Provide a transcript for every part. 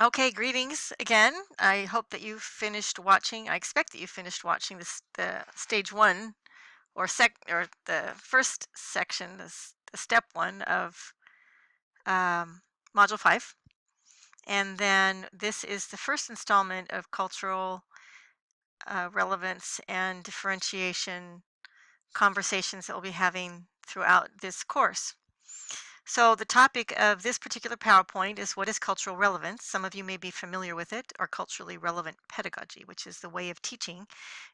Okay, greetings again. I hope that you finished watching. I expect that you finished watching the stage one or the first section, the step one of module 5. And then this is the first installment of cultural relevance and differentiation conversations that we'll be having throughout this course. So the topic of this particular PowerPoint is what is cultural relevance? Some of you may be familiar with it, or culturally relevant pedagogy, which is the way of teaching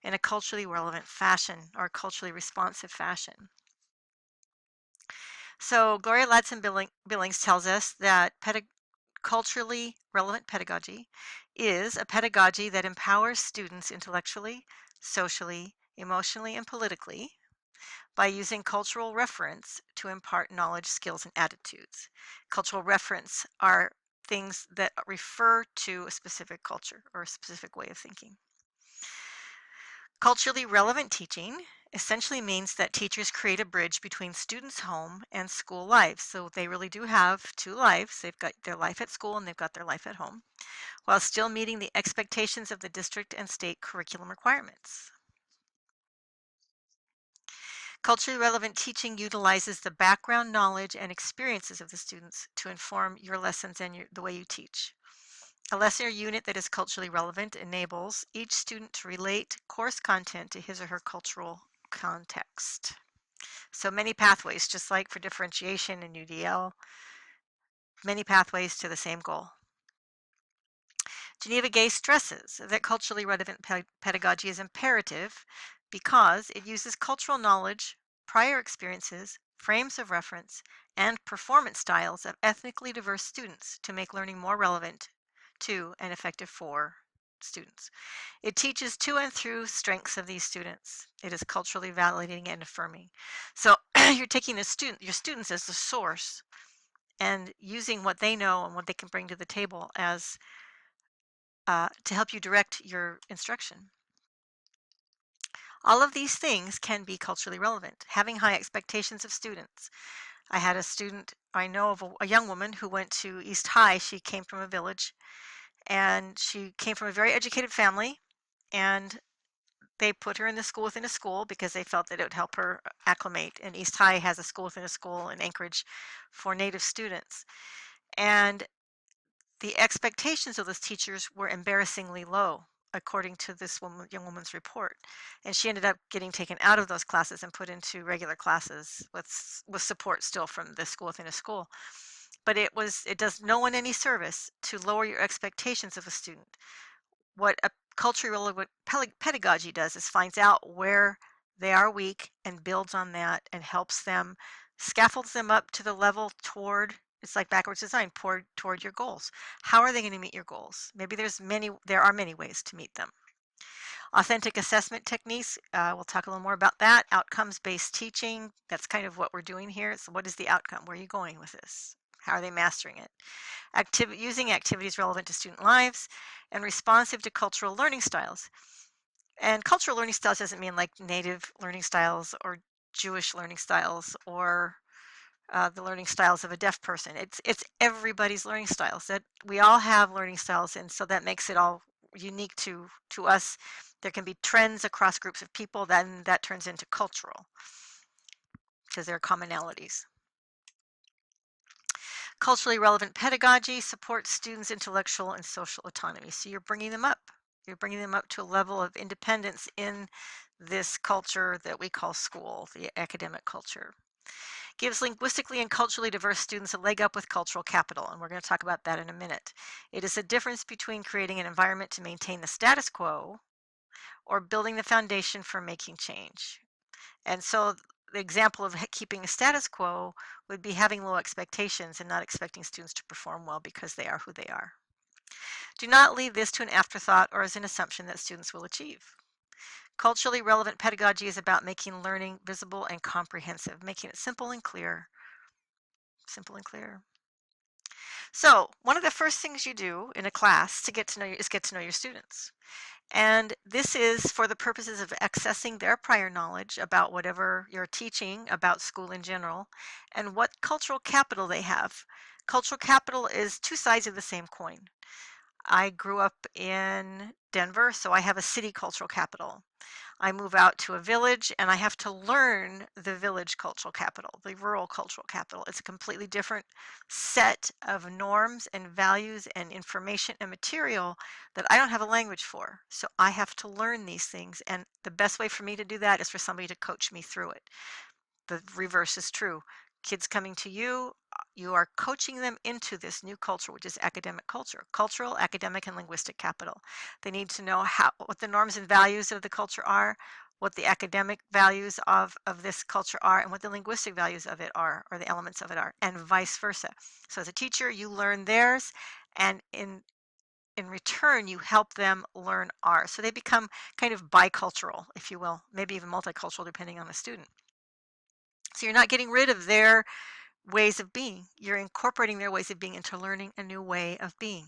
in a culturally relevant fashion or culturally responsive fashion. So Gloria Ladson Billings tells us that culturally relevant pedagogy is a pedagogy that empowers students intellectually, socially, emotionally, and politically by using cultural reference to impart knowledge, skills, and attitudes. Cultural reference are things that refer to a specific culture or a specific way of thinking. Culturally relevant teaching essentially means that teachers create a bridge between students' home and school lives. So they really do have two lives. They've got their life at school and they've got their life at home, while still meeting the expectations of the district and state curriculum requirements. Culturally relevant teaching utilizes the background knowledge and experiences of the students to inform your lessons and the way you teach. A lesson or unit that is culturally relevant enables each student to relate course content to his or her cultural context. So many pathways, just like for differentiation in UDL, many pathways to the same goal. Geneva Gay stresses that culturally relevant pedagogy is imperative because it uses cultural knowledge, prior experiences, frames of reference, and performance styles of ethnically diverse students to make learning more relevant to and effective for students. It teaches to and through strengths of these students. It is culturally validating and affirming. So you're taking your students as the source and using what they know and what they can bring to the table as to help you direct your instruction. All of these things can be culturally relevant. Having high expectations of students. I had a student, I know of a young woman who went to East High. She came from a village and she came from a very educated family, and they put her in the school within a school because they felt that it would help her acclimate. And East High has a school within a school in Anchorage for Native students. And the expectations of those teachers were embarrassingly low, according to this young woman's report. And she ended up getting taken out of those classes and put into regular classes with support still from the school within a school. But it does no one any service to lower your expectations of a student. What a culturally relevant pedagogy does is finds out where they are weak and builds on that and helps them, scaffolds them up to the level toward, it's like backwards design, toward your goals. How are they going to meet your goals? Maybe there are many ways to meet them. Authentic assessment techniques, we'll talk a little more about that. Outcomes-based teaching, that's kind of what we're doing here. So what is the outcome? Where are you going with this? How are they mastering it? Using activities relevant to student lives and responsive to cultural learning styles. And cultural learning styles doesn't mean like native learning styles or Jewish learning styles or the learning styles of a deaf person. It's everybody's learning styles. That we all have learning styles, and so that makes it all unique to us. There can be trends across groups of people, then that turns into cultural because there are commonalities. Culturally relevant pedagogy supports students' intellectual and social autonomy. So you're bringing them up. You're bringing them up to a level of independence in this culture that we call school, the academic culture. Gives linguistically and culturally diverse students a leg up with cultural capital, and we're going to talk about that in a minute. It is a difference between creating an environment to maintain the status quo or building the foundation for making change. And so the example of keeping a status quo would be having low expectations and not expecting students to perform well because they are who they are. Do not leave this to an afterthought or as an assumption that students will achieve. Culturally relevant pedagogy is about making learning visible and comprehensive, making it simple and clear. Simple and clear. So one of the first things you do in a class to get to know is get to know your students. And this is for the purposes of accessing their prior knowledge about whatever you're teaching about school in general and what cultural capital they have. Cultural capital is two sides of the same coin. I grew up in Denver, so I have a city cultural capital. I move out to a village and I have to learn the village cultural capital, the rural cultural capital. It's a completely different set of norms and values and information and material that I don't have a language for. So I have to learn these things. And the best way for me to do that is for somebody to coach me through it. The reverse is true. Kids coming to you, you are coaching them into this new culture, which is academic culture, cultural, academic, and linguistic capital. They need to know what the norms and values of the culture are, what the academic values of this culture are, and what the linguistic values of it are, or the elements of it are, and vice versa. So as a teacher, you learn theirs, and in return, you help them learn ours. So they become kind of bicultural, if you will, maybe even multicultural, depending on the student. So you're not getting rid of their ways of being. You're incorporating their ways of being into learning a new way of being.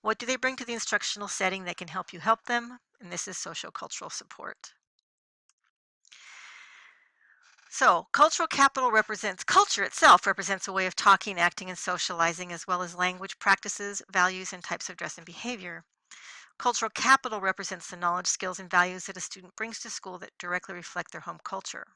What do they bring to the instructional setting that can help you help them? And this is sociocultural support. So cultural capital represents, culture itself represents a way of talking, acting, and socializing, as well as language, practices, values, and types of dress and behavior. Cultural capital represents the knowledge, skills, and values that a student brings to school that directly reflect their home culture.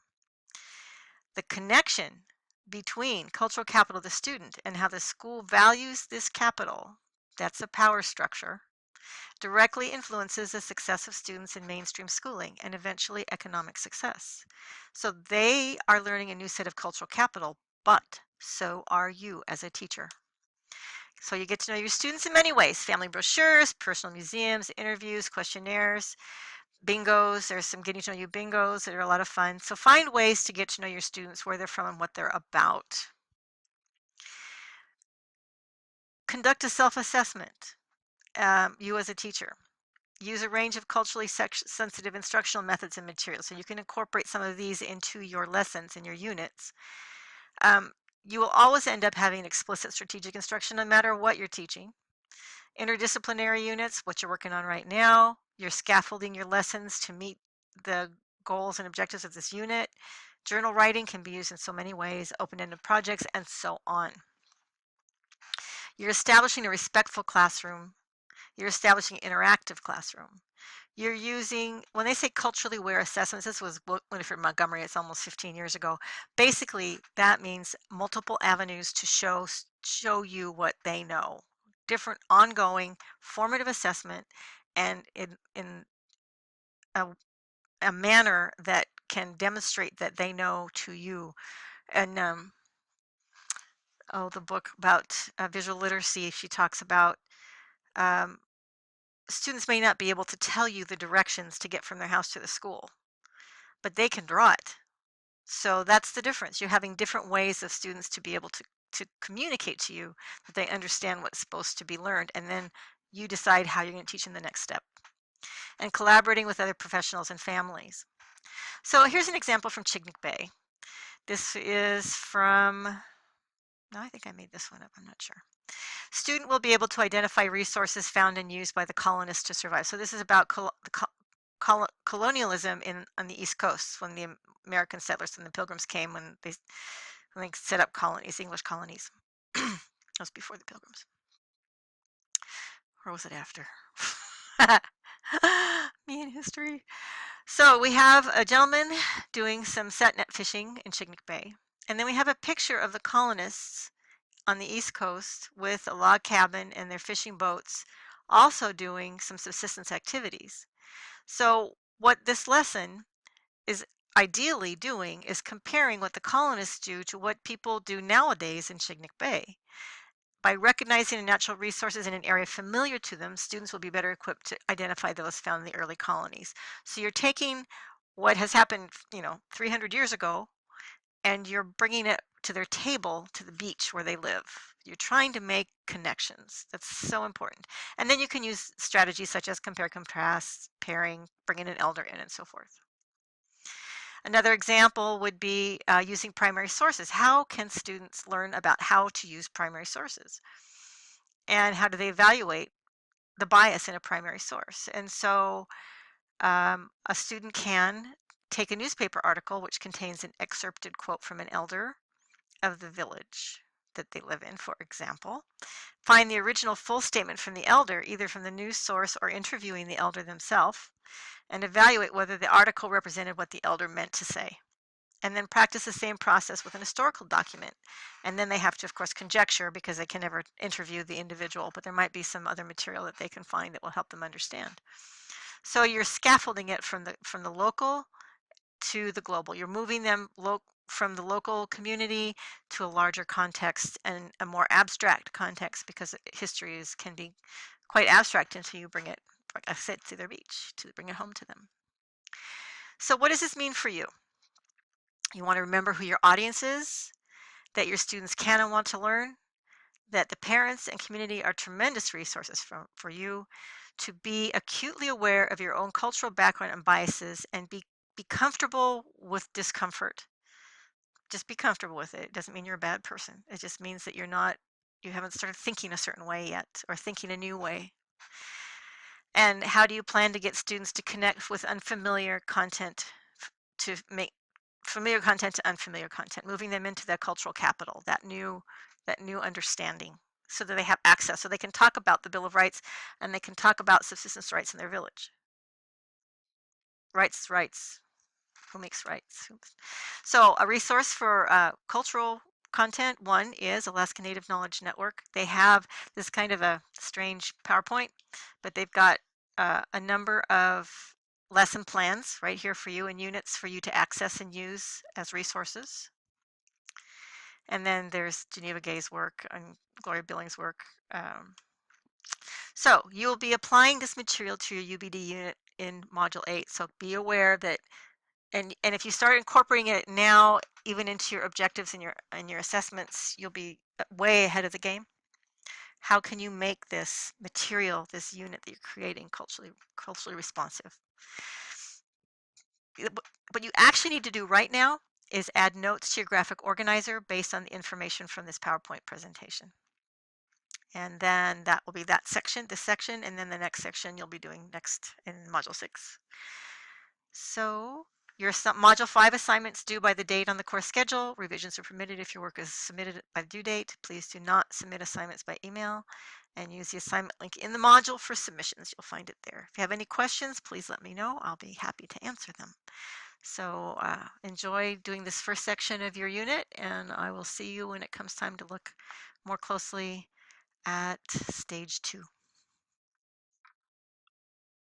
The connection between cultural capital of the student and how the school values this capital, that's a power structure, directly influences the success of students in mainstream schooling and eventually economic success. So they are learning a new set of cultural capital, but so are you as a teacher. So you get to know your students in many ways: family brochures, personal museums, interviews, questionnaires, bingos. There's some getting to know you bingos that are a lot of fun. So find ways to get to know your students, where they're from and what they're about. Conduct a self-assessment, you as a teacher. Use a range of culturally sensitive instructional methods and materials. So you can incorporate some of these into your lessons and your units. Um, you will always end up having explicit strategic instruction no matter what you're teaching. Interdisciplinary units, what you're working on right now. You're scaffolding your lessons to meet the goals and objectives of this unit. Journal writing can be used in so many ways, open-ended projects, and so on. You're establishing a respectful classroom. You're establishing an interactive classroom. You're using, when they say culturally aware assessments, this was Winifred Montgomery, it's almost 15 years ago. Basically, that means multiple avenues to show you what they know. Different ongoing formative assessment, and in a, a manner that can demonstrate that they know to you. And the book about visual literacy, she talks about um, students may not be able to tell you the directions to get from their house to the school, but they can draw it. So that's the difference. You're having different ways of students to be able to communicate to you that they understand what's supposed to be learned, and then you decide how you're going to teach them the next step. And collaborating with other professionals and families. So here's an example from Chignik Bay. This is from, no, I think I made this one up, I'm not sure. Student will be able to identify resources found and used by the colonists to survive. So this is about colonialism on the East Coast, when the American settlers and the Pilgrims came, when they set up colonies, English colonies. That was before the Pilgrims. Or was it after? Me and history. So we have a gentleman doing some set net fishing in Chignik Bay. And then we have a picture of the colonists on the East Coast with a log cabin and their fishing boats, also doing some subsistence activities. So what this lesson is ideally doing is comparing what the colonists do to what people do nowadays in Chignik Bay. By recognizing the natural resources in an area familiar to them, students will be better equipped to identify those found in the early colonies. So you're taking what has happened, 300 years ago, and you're bringing it to their table, to the beach where they live. You're trying to make connections. That's so important. And then you can use strategies such as compare, contrast, pairing, bringing an elder in, and so forth. Another example would be using primary sources. How can students learn about how to use primary sources? And how do they evaluate the bias in a primary source? And so a student can take a newspaper article which contains an excerpted quote from an elder of the village. that they live in, for example. Find the original full statement from the elder, either from the news source or interviewing the elder themselves, and evaluate whether the article represented what the elder meant to say. And then practice the same process with an historical document. And then they have to, of course, conjecture because they can never interview the individual, but there might be some other material that they can find that will help them understand. So you're scaffolding it from the local to the global. You're moving them from the local community to a larger context and a more abstract context, because history can be quite abstract until you bring it, like I said, to their beach, to bring it home to them. So what does this mean for you? You want to remember who your audience is, that your students can and want to learn, that the parents and community are tremendous resources for you, to be acutely aware of your own cultural background and biases, and be comfortable with discomfort. Just be comfortable with it. It doesn't mean you're a bad person. It just means that you haven't started thinking a certain way yet, or thinking a new way. And how do you plan to get students to connect with unfamiliar content, to make familiar content to unfamiliar content, moving them into that cultural capital, that new understanding, so that they have access, so they can talk about the Bill of Rights and they can talk about subsistence rights in their village. Rights. Who makes rights? So a resource for cultural content, one is Alaska Native Knowledge Network. They have this kind of a strange PowerPoint, but they've got a number of lesson plans right here for you, and units for you to access and use as resources. And then there's Geneva Gay's work and Gloria Billings' work. So you will be applying this material to your UBD unit in Module 8. So be aware that, and if you start incorporating it now, even into your objectives and your assessments, you'll be way ahead of the game. How can you make this material, this unit that you're creating, culturally responsive? What you actually need to do right now is add notes to your graphic organizer based on the information from this PowerPoint presentation. And then that will be this section, and then the next section you'll be doing next in Module 6. So your Module 5 assignments due by the date on the course schedule. Revisions are permitted if your work is submitted by due date. Please do not submit assignments by email, and use the assignment link in the module for submissions. You'll find it there. If you have any questions, please let me know. I'll be happy to answer them. So enjoy doing this first section of your unit, and I will see you when it comes time to look more closely at stage 2.